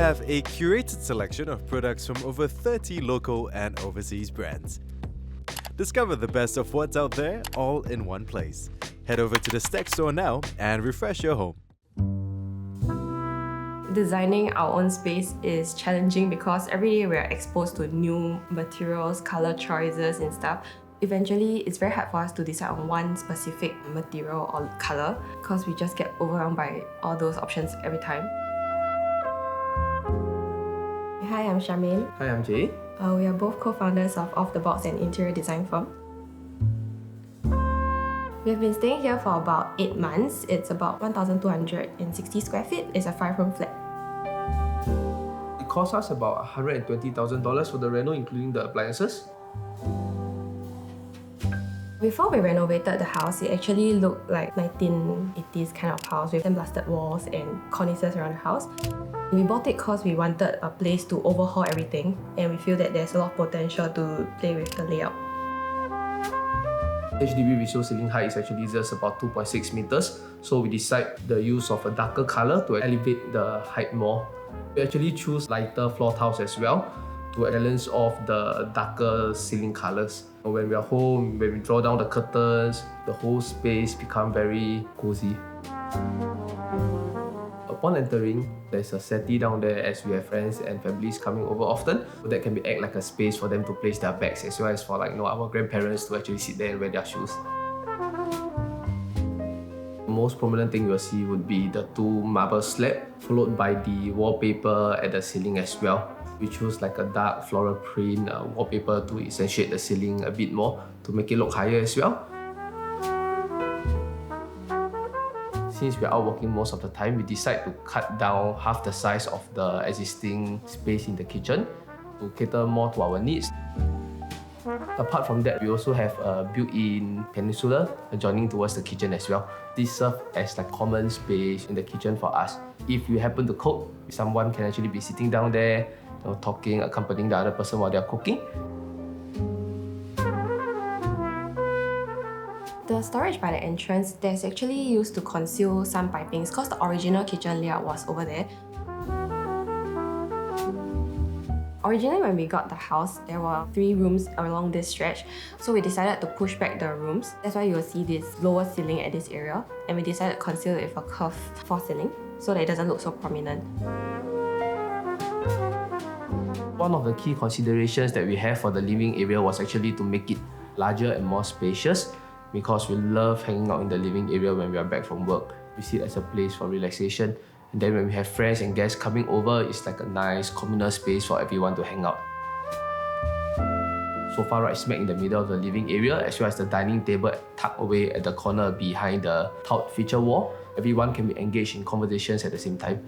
have a curated selection of products from over 30 local and overseas brands. Discover the best of what's out there all in one place. Head over to the Stack store now and refresh your home. Designing our own space is challenging because every day we are exposed to new materials, color choices and stuff. Eventually, it's very hard for us to decide on one specific material or color because we just get overwhelmed by all those options every time. Hi, I'm Charmian. Hi, I'm Jay. We are both co-founders of Off the Box, an interior design firm. We've been staying here for about 8 months. It's about 1,260 square feet. It's a 5-room flat. It cost us about $120,000 for the reno, including the appliances. Before we renovated the house, it actually looked like 1980s kind of house with sandblasted walls and cornices around the house. We bought it because we wanted a place to overhaul everything, and we feel that there's a lot of potential to play with the layout. HDB resale ceiling height is actually just about 2.6 meters, so we decide the use of a darker color to elevate the height more. We actually choose lighter floor tiles as well to balance off the darker ceiling colors. When we are home, when we draw down the curtains, the whole space becomes very cozy. Upon entering, there's a settee down there as we have friends and families coming over often. So that can act like a space for them to place their bags as well as for our grandparents to actually sit there and wear their shoes. The most prominent thing you'll see would be the 2 marble slabs, followed by the wallpaper at the ceiling as well. We chose a dark floral print wallpaper to accentuate the ceiling a bit more to make it look higher as well. Since we're out working most of the time, we decide to cut down half the size of the existing space in the kitchen to cater more to our needs. Apart from that, we also have a built-in peninsula adjoining towards the kitchen as well. This serves as common space in the kitchen for us. If you happen to cook, someone can actually be sitting down there, talking, accompanying the other person while they're cooking. The storage by the entrance, that's actually used to conceal some pipings because the original kitchen layout was over there. Originally, when we got the house, there were 3 rooms along this stretch, so we decided to push back the rooms. That's why you will see this lower ceiling at this area, and we decided to conceal it with a curved false ceiling so that it doesn't look so prominent. One of the key considerations that we have for the living area was actually to make it larger and more spacious, because we love hanging out in the living area when we are back from work. We see it as a place for relaxation, and then when we have friends and guests coming over, it's like a nice communal space for everyone to hang out. Sofa right smack in the middle of the living area, as well as the dining table tucked away at the corner behind the tiled feature wall. Everyone can be engaged in conversations at the same time.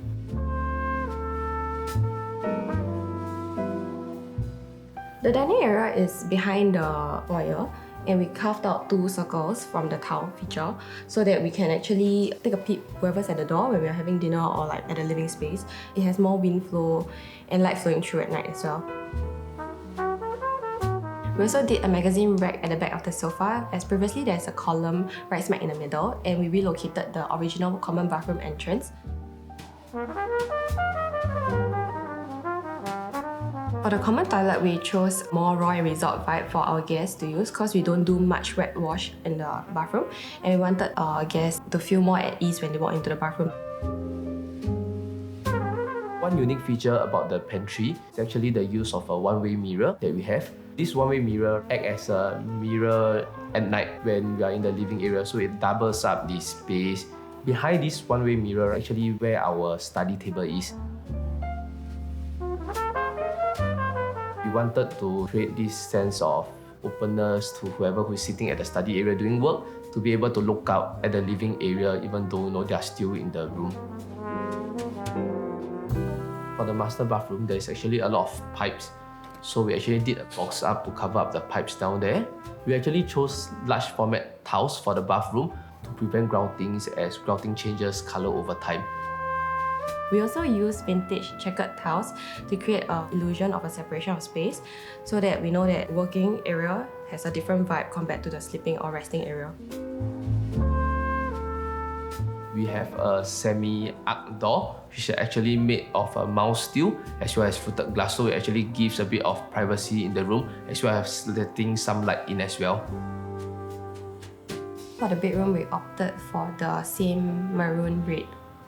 The dining area is behind the foyer, and we carved out 2 circles from the tile feature so that we can actually take a peek whoever's at the door when we're having dinner or at the living space. It has more wind flow and light flowing through at night as well. We also did a magazine rack at the back of the sofa, as previously there's a column right smack in the middle, and we relocated the original common bathroom entrance. For the common toilet, we chose more Royal Resort vibe for our guests to use because we don't do much wet wash in the bathroom, and we wanted our guests to feel more at ease when they walk into the bathroom. One unique feature about the pantry is actually the use of a one-way mirror that we have. This one-way mirror acts as a mirror at night when we are in the living area, so it doubles up the space. Behind this one-way mirror, actually where our study table is. We wanted to create this sense of openness to whoever who is sitting at the study area doing work, to be able to look out at the living area even though they are still in the room. For the master bathroom, there is actually a lot of pipes, so we actually did a box up to cover up the pipes down there. We actually chose large format tiles for the bathroom to prevent groutings, as grouting changes colour over time. We also use vintage checkered tiles to create an illusion of a separation of space so that we know that working area has a different vibe compared to the sleeping or resting area. We have a semi-arc door, which is actually made of a mouse steel as well as fluted glass, so it actually gives a bit of privacy in the room as well as letting some light in as well. For the bedroom, we opted for the same maroon red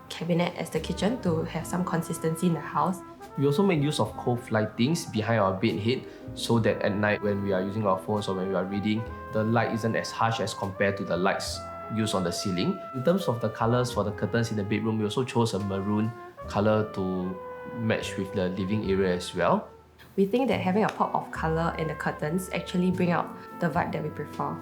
cabinet as the kitchen to have some consistency in the house. We also make use of cove lightings behind our bed head so that at night when we are using our phones or when we are reading, the light isn't as harsh as compared to the lights used on the ceiling. In terms of the colors for the curtains in the bedroom, we also chose a maroon color to match with the living area as well. We think that having a pop of color in the curtains actually bring out the vibe that we prefer.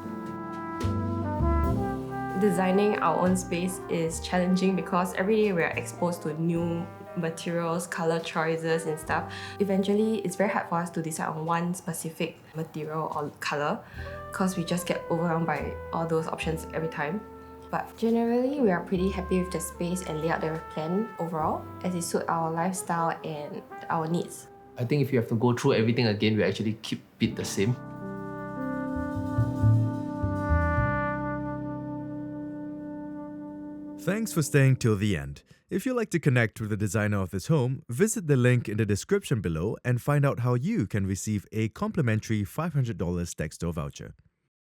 Designing our own space is challenging because every day we are exposed to new materials, color choices and stuff. Eventually, it's very hard for us to decide on one specific material or color because we just get overwhelmed by all those options every time. But generally, we are pretty happy with the space and layout that we've planned overall as it suits our lifestyle and our needs. I think if you have to go through everything again, we actually keep it the same. Thanks for staying till the end. If you'd like to connect with the designer of this home, visit the link in the description below and find out how you can receive a complimentary $500 Textile voucher.